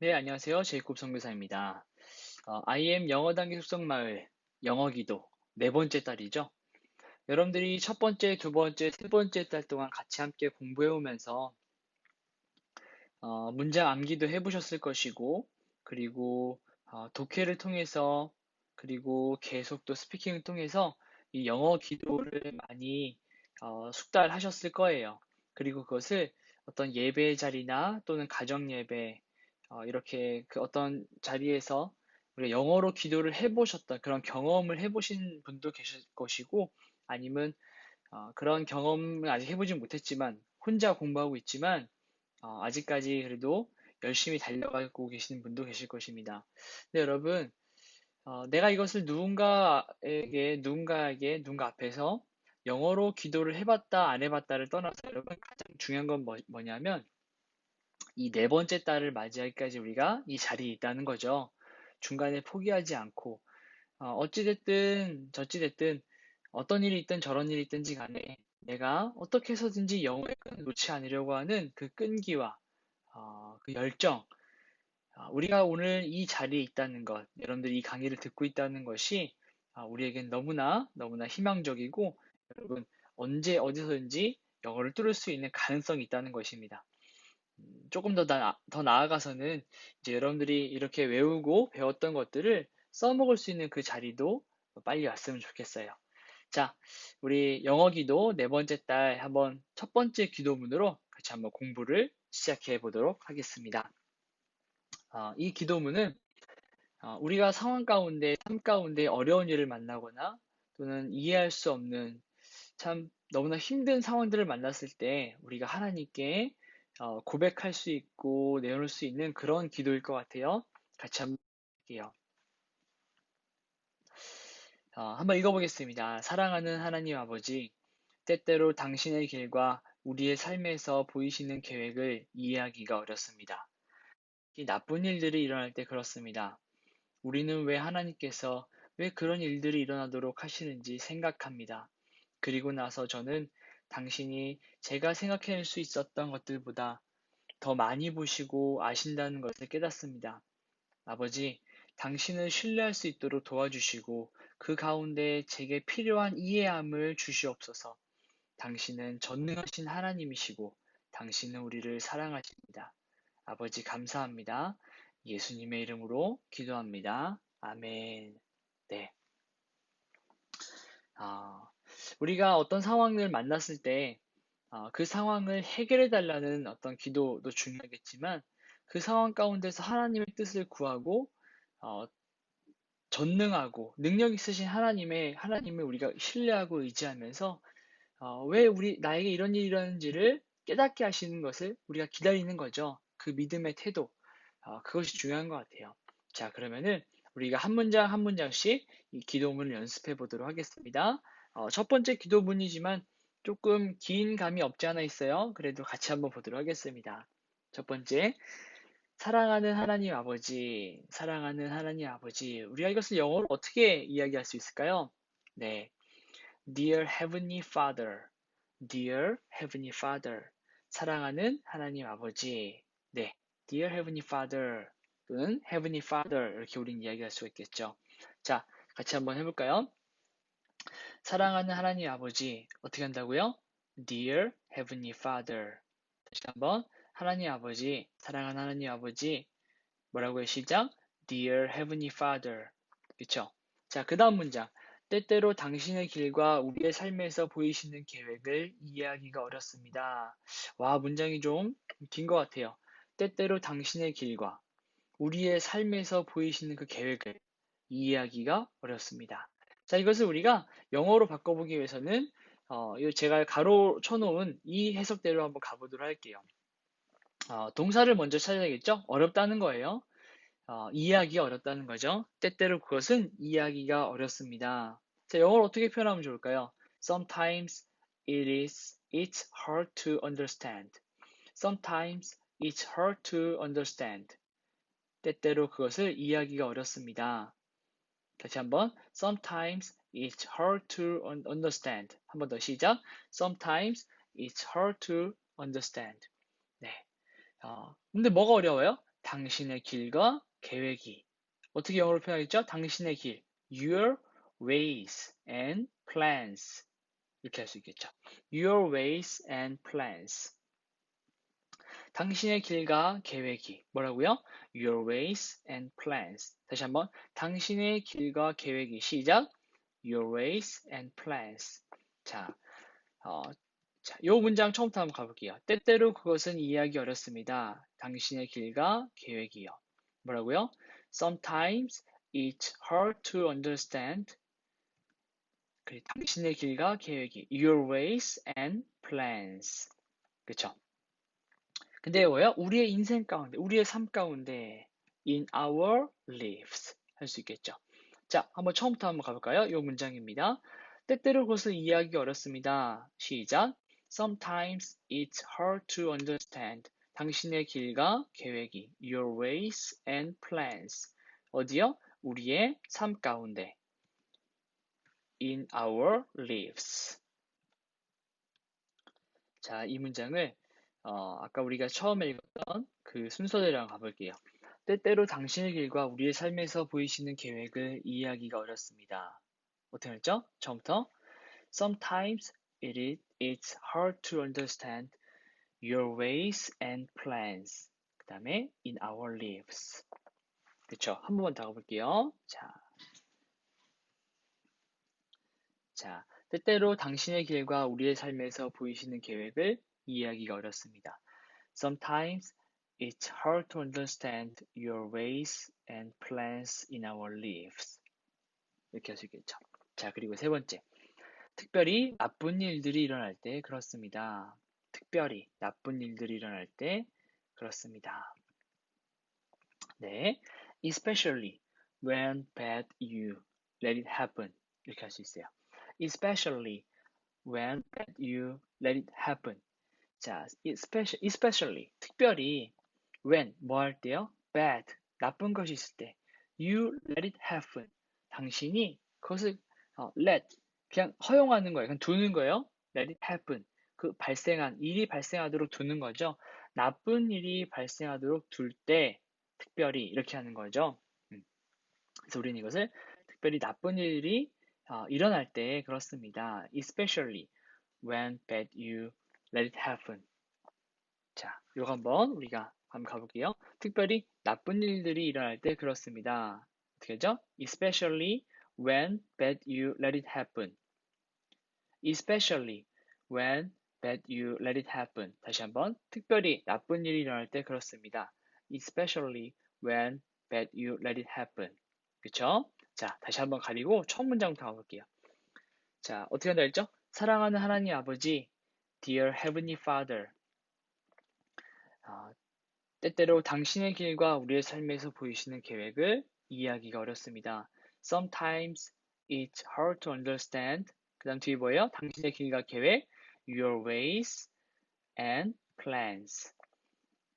네, 안녕하세요. 제이콥 선교사입니다. I am 영어 단기 숙성 마을 영어 기도 네 번째 달이죠. 여러분들이 첫 번째, 두 번째, 세 번째 달 동안 같이 함께 공부해 오면서 문장 암기도 해보셨을 것이고, 그리고 독해를 통해서, 그리고 계속 또 스피킹을 통해서 이 영어 기도를 많이 숙달하셨을 거예요. 그리고 그것을 어떤 예배 자리나 또는 가정 예배 이렇게 그 어떤 자리에서 우리가 영어로 기도를 해보셨던 그런 경험을 해보신 분도 계실 것이고, 아니면 그런 경험을 아직 해보진 못했지만 혼자 공부하고 있지만 아직까지 그래도 열심히 달려가고 계시는 분도 계실 것입니다. 근데 여러분, 내가 이것을 누군가 앞에서 영어로 기도를 해봤다, 안 해봤다를 떠나서 여러분 가장 중요한 건 뭐냐면 이 네 번째 달을 맞이하기까지 우리가 이 자리에 있다는 거죠. 중간에 포기하지 않고, 어찌됐든, 저찌됐든, 어떤 일이 있든 저런 일이 있든지 간에 내가 어떻게 해서든지 영어의 끈을 놓지 않으려고 하는 그 끈기와 그 열정, 우리가 오늘 이 자리에 있다는 것, 여러분들이 이 강의를 듣고 있다는 것이 우리에겐 너무나 너무나 희망적이고 여러분 언제 어디서든지 영어를 뚫을 수 있는 가능성이 있다는 것입니다. 조금 더 나아가서는 이제 여러분들이 이렇게 외우고 배웠던 것들을 써먹을 수 있는 그 자리도 빨리 왔으면 좋겠어요. 자, 우리 영어 기도 네 번째 달 한번 첫 번째 기도문으로 같이 한번 공부를 시작해 보도록 하겠습니다. 이 기도문은 우리가 상황 가운데, 삶 가운데 어려운 일을 만나거나 또는 이해할 수 없는 참 너무나 힘든 상황들을 만났을 때 우리가 하나님께 고백할 수 있고 내놓을 수 있는 그런 기도일 것 같아요. 같이 한번 볼게요. 한번 읽어보겠습니다. 사랑하는 하나님 아버지, 때때로 당신의 길과 우리의 삶에서 보이시는 계획을 이해하기가 어렵습니다. 이 나쁜 일들이 일어날 때 그렇습니다. 우리는 왜 하나님께서 왜 그런 일들이 일어나도록 하시는지 생각합니다. 그리고 나서 저는 당신이 제가 생각해낼 수 있었던 것들보다 더 많이 보시고 아신다는 것을 깨닫습니다. 아버지, 당신을 신뢰할 수 있도록 도와주시고 그 가운데 제게 필요한 이해함을 주시옵소서. 당신은 전능하신 하나님이시고 당신은 우리를 사랑하십니다. 아버지 감사합니다. 예수님의 이름으로 기도합니다. 아멘. 네. 아, 우리가 어떤 상황을 만났을 때, 그 상황을 해결해 달라는 어떤 기도도 중요하겠지만, 그 상황 가운데서 하나님의 뜻을 구하고, 어, 전능하고 능력 있으신 하나님을 우리가 신뢰하고 의지하면서, 왜 나에게 이런 일이 일어나는지를 깨닫게 하시는 것을 우리가 기다리는 거죠. 그 믿음의 태도. 그것이 중요한 것 같아요. 자, 그러면은 우리가 한 문장 한 문장씩 이 기도문을 연습해 보도록 하겠습니다. 첫 번째 기도문이지만 조금 긴 감이 없지 않아 있어요. 그래도 같이 한번 보도록 하겠습니다. 첫 번째, 사랑하는 하나님 아버지, 사랑하는 하나님 아버지. 우리가 이것을 영어로 어떻게 이야기할 수 있을까요? 네, Dear Heavenly Father, Dear Heavenly Father, 사랑하는 하나님 아버지. 네, Dear Heavenly Father 또는 Heavenly Father 이렇게 우리는 이야기할 수가 있겠죠. 자, 같이 한번 해볼까요? 사랑하는 하나님 아버지 어떻게 한다고요? Dear Heavenly Father. 다시 한번 하나님 아버지, 사랑하는 하나님 아버지 뭐라고요? 시작. Dear Heavenly Father. 그쵸? 자, 그 다음 문장. 때때로 당신의 길과 우리의 삶에서 보이시는 계획을 이해하기가 어렵습니다. 와, 문장이 좀 긴 것 같아요. 때때로 당신의 길과 우리의 삶에서 보이시는 그 계획을 이해하기가 어렵습니다. 자, 이것을 우리가 영어로 바꿔보기 위해서는 제가 가로 쳐놓은 이 해석대로 한번 가보도록 할게요. 동사를 먼저 찾아야겠죠? 어렵다는 거예요. 이해하기가 어렵다는 거죠. 때때로 그것은 이해하기가 어렵습니다. 자, 영어로 어떻게 표현하면 좋을까요? Sometimes it's hard to understand. Sometimes it's hard to understand. 때때로 그것을 이해하기가 어렵습니다. 다시 한번. Sometimes it's hard to understand. 한 번 더 시작. Sometimes it's hard to understand. 네. 근데 뭐가 어려워요? 당신의 길과 계획이. 어떻게 영어로 표현하겠죠? 당신의 길. Your ways and plans. 이렇게 할 수 있겠죠. Your ways and plans. 당신의 길과 계획이. 뭐라고요? Your ways and plans. 다시 한번. 당신의 길과 계획이. 시작. Your ways and plans. 자, 요 문장 처음부터 한번 가볼게요. 때때로 그것은 이해하기 어렵습니다. 당신의 길과 계획이요. 뭐라고요? Sometimes it's hard to understand. 그래, 당신의 길과 계획이. Your ways and plans. 그쵸? 근데 뭐예요? 우리의 인생 가운데, 우리의 삶 가운데 in our lives 할 수 있겠죠. 자, 한번 처음부터 한번 가볼까요? 이 문장입니다. 때때로 그것을 이해하기 어렵습니다. 시작. Sometimes it's hard to understand. 당신의 길과 계획이 your ways and plans. 어디요? 우리의 삶 가운데 in our lives. 자, 이 문장을 아까 우리가 처음에 읽었던 그 순서대로 가볼게요. 때때로 당신의 길과 우리의 삶에서 보이시는 계획을 이해하기가 어렵습니다. 어떻게 했죠? 처음부터 Sometimes it's hard to understand your ways and plans. 그 다음에 in our lives. 그쵸? 한 번만 더 가볼게요. 자, 때때로 당신의 길과 우리의 삶에서 보이시는 계획을 이해하기가 어렵습니다. Sometimes it's hard to understand your ways and plans in our lives. 이렇게 할 수 있겠죠. 자, 그리고 세 번째. 특별히 나쁜 일들이 일어날 때 그렇습니다. 특별히 나쁜 일들이 일어날 때 그렇습니다. 네. Especially when bad you let it happen. 이렇게 할 수 있어요. Especially when bad you let it happen. 자, especially 특별히 when 뭐 할 때요? bad 나쁜 것이 있을 때 you let it happen 당신이 그것을 let 그냥 허용하는 거예요. 그냥 두는 거예요. let it happen 그 발생한 일이 발생하도록 두는 거죠. 나쁜 일이 발생하도록 둘 때 특별히 이렇게 하는 거죠. 그래서 우리는 이것을 특별히 나쁜 일이 일어날 때 그렇습니다. Especially when bad you let it happen. 자, 요거 한번 우리가 한번 가볼게요. 특별히 나쁜 일들이 일어날 때 그렇습니다. 어떻게 하죠? Especially when bad you let it happen. Especially when bad you let it happen. 다시 한번 특별히 나쁜 일이 일어날 때 그렇습니다. Especially when bad you let it happen. 그쵸? 자, 다시 한번 가리고 처음 문장부터 가볼게요. 자, 어떻게 한다 했죠? 사랑하는 하나님 아버지, Dear Heavenly Father. 때때로 당신의 길과 우리의 삶에서 보이시는 계획을 이해하기가 어렵습니다. Sometimes it's hard to understand. 그 다음 뒤에 뭐예요? 당신의 길과 계획, your ways and plans.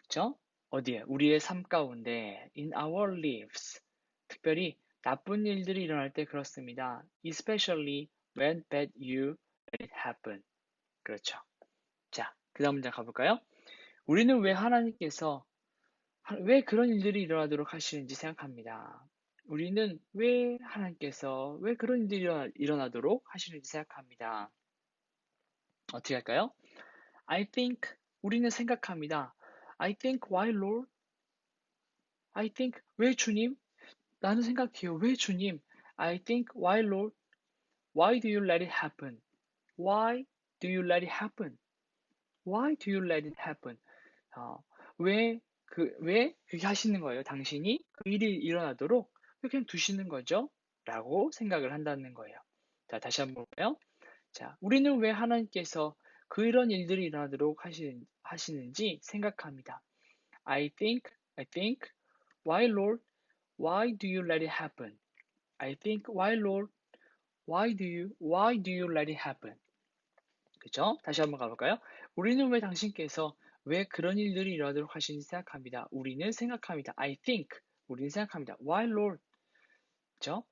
그쵸? 어디에? 우리의 삶 가운데, in our lives. 특별히 나쁜 일들이 일어날 때 그렇습니다. Especially when bad you let it happen. 그렇죠. 자, 그 다음 문장 가볼까요? 우리는 왜 하나님께서 왜 그런 일들이 일어나도록 하시는지 생각합니다. 우리는 왜 하나님께서 왜 그런 일들이 일어나도록 하시는지 생각합니다. 어떻게 할까요? I think 우리는 생각합니다. I think why Lord? I think 왜 주님? 나는 생각해요. 왜 주님? I think why Lord? Why do you let it happen? Why do you let it happen? Why do you let it happen? 어, 왜 그렇게 하시는 거예요? 당신이 그 일이 일어나도록 그냥 두시는 거죠? 라고 생각을 한다는 거예요. 자, 다시 한번 볼까요? 자, 우리는 왜 하나님께서 그런 일들이 일어나도록 하시는지 생각합니다. I think, why Lord, why do you let it happen? I think, why Lord, why do you let it happen? 그죠? 다시 한번 가볼까요? 우리는 왜 당신께서 왜 그런 일들이 일어나도록 하시는지 생각합니다. 우리는 생각합니다. I think. 우리는 생각합니다. Why Lord? 그죠?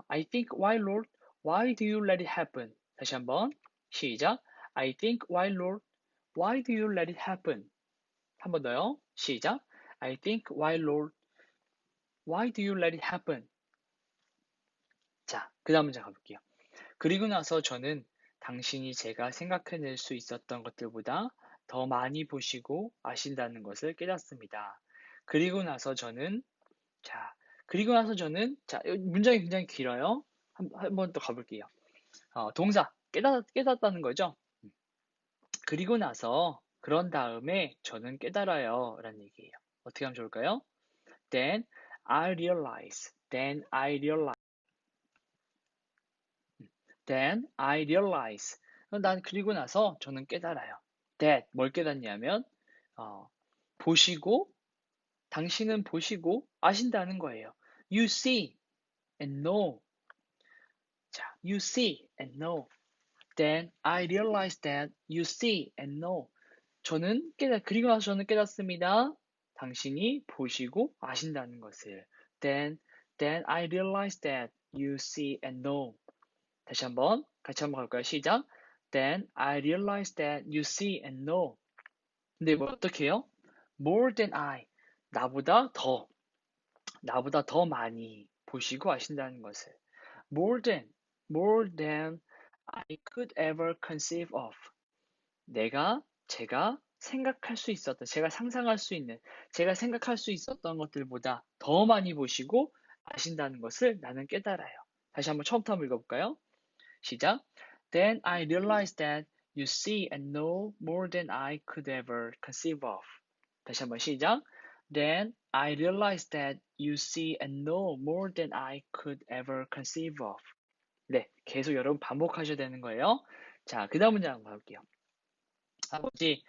I think why Lord? Why do you let it happen? 다시 한번 시작. I think why Lord? Why do you let it happen? 한 번 더요. 시작. I think, why Lord, why do you let it happen? 자, 그 다음 문제 가볼게요. 그리고 나서 저는 당신이 제가 생각해낼 수 있었던 것들보다 더 많이 보시고 아신다는 것을 깨닫습니다. 그리고 나서 저는, 자, 그리고 나서 저는, 자, 문장이 굉장히 길어요. 한 번 더 가볼게요. 동사, 깨닫다는 거죠. 그리고 나서, 그런 다음에 저는 깨달아요. 라는 얘기예요. 어떻게 하면 좋을까요? Then I realize, then I realize. 난 그리고 나서 저는 깨달아요. That, 뭘 깨닫냐면, 어, 보시고, 당신은 보시고 아신다는 거예요. You see and know. 자, you see and know. Then I realize that you see and know. 그리고 나서 저는 깨닫습니다. 당신이 보시고 아신다는 것을. Then I realize that you see and know. 다시 한번, 같이 한번 갈까요? 시작. Then I realize that you see and know. 근데 뭐 어떻게 해요? More than I. 나보다 더, 나보다 더 많이 보시고 아신다는 것을. More than, more than I could ever conceive of. 제가 생각할 수 있었던, 제가 상상할 수 있는, 제가 생각할 수 있었던 것들보다 더 많이 보시고 아신다는 것을 나는 깨달아요. 다시 한번 처음부터 한번 읽어볼까요? 시작. Then I realized that you see and know more than I could ever conceive of. 다시 한번 시작. Then I realized that you see and know more than I could ever conceive of. 네, 계속 여러분 반복하셔야 되는 거예요. 자, 그 다음 문장 한번 볼게요. 아버지,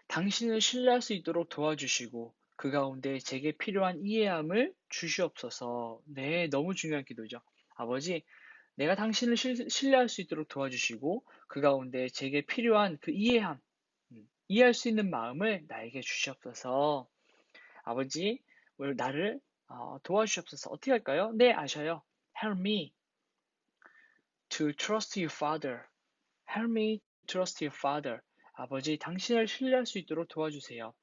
당신을 신뢰할 수 있도록 도와주시고 그 가운데 제게 필요한 이해함을 주시옵소서. 네, 너무 중요한 기도죠. 아버지, 내가 당신을 신뢰할 수 있도록 도와주시고 그 가운데 제게 필요한 그 이해함, 이해할 수 있는 마음을 나에게 주시옵소서. 아버지, 오늘 나를 도와주시옵소서. 어떻게 할까요? 네, 아셔요. Help me to trust you, Father. Help me to trust you, Father. 아버지, 당신을 신뢰할 수 있도록 도와주세요.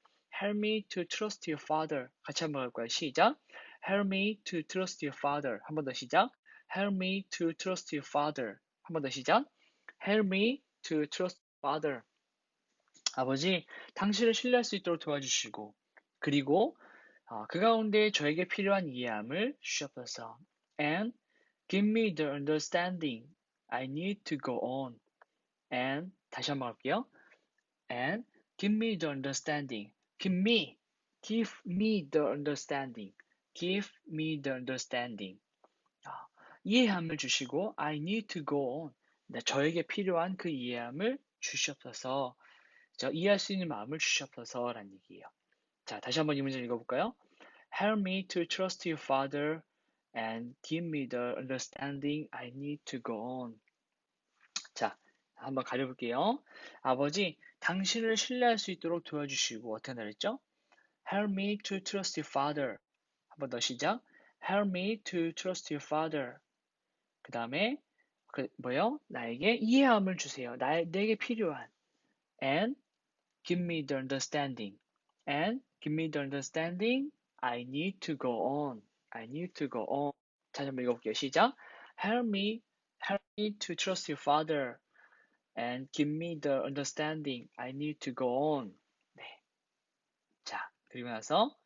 Help me to trust you, Father. 같이 한번 할까요? 시작. Help me to trust you, Father. 한 번 더 시작. Help me to trust you, Father. 한 번 더 시작. Help me to trust you, Father. 아버지, 당신을 신뢰할 수 있도록 도와주시고, 그리고 그 가운데 저에게 필요한 이해함을 주시옵소서. And give me the understanding I need to go on. And 다시 한번 할게요. And give me the understanding. Give me the understanding. Give me the understanding. 이해함을 주시고 I need to go on. 저에게 필요한 그 이해함을 주시옵소서. 이해할 수 있는 마음을 주시옵소서라는 얘기예요. 자, 다시 한번 이 문제 읽어볼까요? Help me to trust you, Father, and give me the understanding I need to go on. 자, 한번 가려볼게요. 아버지, 당신을 신뢰할 수 있도록 도와주시고, 어떻게 말했죠? Help me to trust you, Father. 한 번 더 시작. Help me to trust you, Father. 그 다음에, 뭐요? 나에게 이해함을 주세요. 내게 필요한. And give me the understanding. And give me the understanding. I need to go on. I need to go on. 다시 한번 읽어볼게요. 시작. Help me to trust you, Father. And give me the understanding I need to go on. 네. 자, 그리고 나서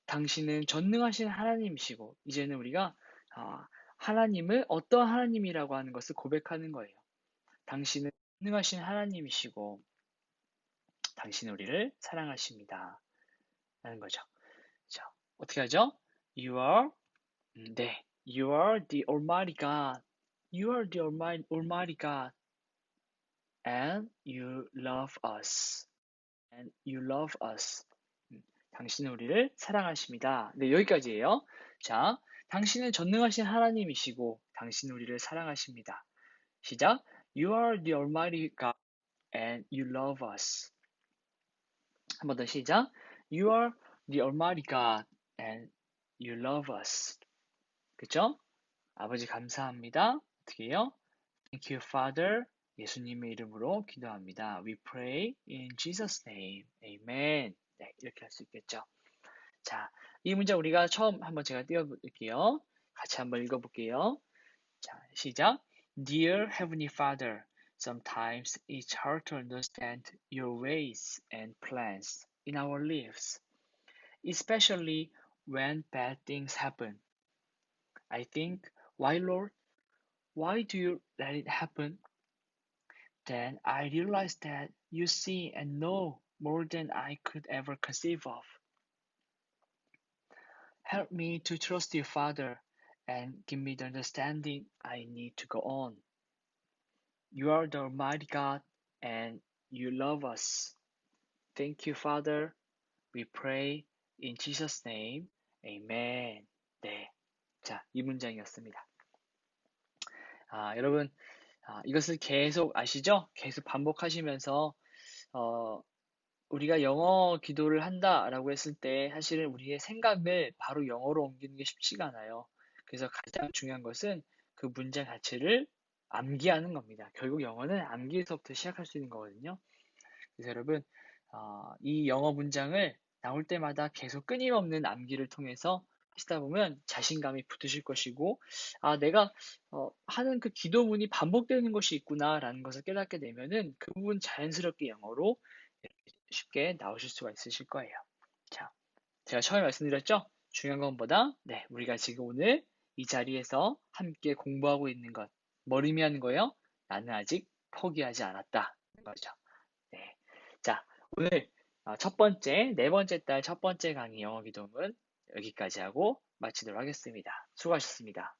당신은 전능하신 하나님이시고 이제는 우리가 하나님을 어떤 하나님이라고 하는 것을 고백하는 거예요. 당신은 전능하신 하나님이시고 당신은 우리를 사랑하십니다. 라는 거죠. 자, 어떻게 하죠? You are, 네. You are the Almighty God. You are the Almighty God. And you love us. And you love us. 당신은 우리를 사랑하십니다. 네, 여기까지예요. 자, 당신은 전능하신 하나님이시고 당신은 우리를 사랑하십니다. 시작. You are the Almighty God and you love us. 한 번 더 시작. You are the Almighty God and you love us. 그쵸? 아버지 감사합니다. 어떻게 해요? Thank you, Father. 예수님의 이름으로 기도합니다. We pray in Jesus' name. Amen. 네, 이렇게 할 수 있겠죠. 자, 이 문장 우리가 처음 한번 제가 띄워볼게요. 같이 한번 읽어볼게요. 자, 시작. Dear Heavenly Father, sometimes it's hard to understand your ways and plans in our lives, especially when bad things happen. I think, why Lord? Why do you let it happen? Then I realized that you see and know more than I could ever conceive of. Help me to trust you, Father, and give me the understanding I need to go on. You are the Almighty God, and you love us. Thank you, Father. We pray in Jesus' name. Amen. 네. 자, 이 문장이었습니다. 여러분, 이것을 계속 아시죠? 계속 반복하시면서, 어, 우리가 영어 기도를 한다라고 했을 때 사실은 우리의 생각을 바로 영어로 옮기는 게 쉽지가 않아요. 그래서 가장 중요한 것은 그 문장 자체를 암기하는 겁니다. 결국 영어는 암기에서부터 시작할 수 있는 거거든요. 그래서 여러분, 이 영어 문장을 나올 때마다 계속 끊임없는 암기를 통해서 하시다 보면 자신감이 붙으실 것이고, 내가 하는 그 기도문이 반복되는 것이 있구나라는 것을 깨닫게 되면은 그 부분 자연스럽게 영어로 쉽게 나오실 수가 있으실 거예요. 자, 제가 처음에 말씀드렸죠? 중요한 것보다, 네, 우리가 지금 오늘 이 자리에서 함께 공부하고 있는 것, 뭘 의미하는 거예요? 나는 아직 포기하지 않았다. 거죠. 네. 자, 오늘 첫 번째, 네 번째 달 첫 번째 강의 영어 기도문 여기까지 하고 마치도록 하겠습니다. 수고하셨습니다.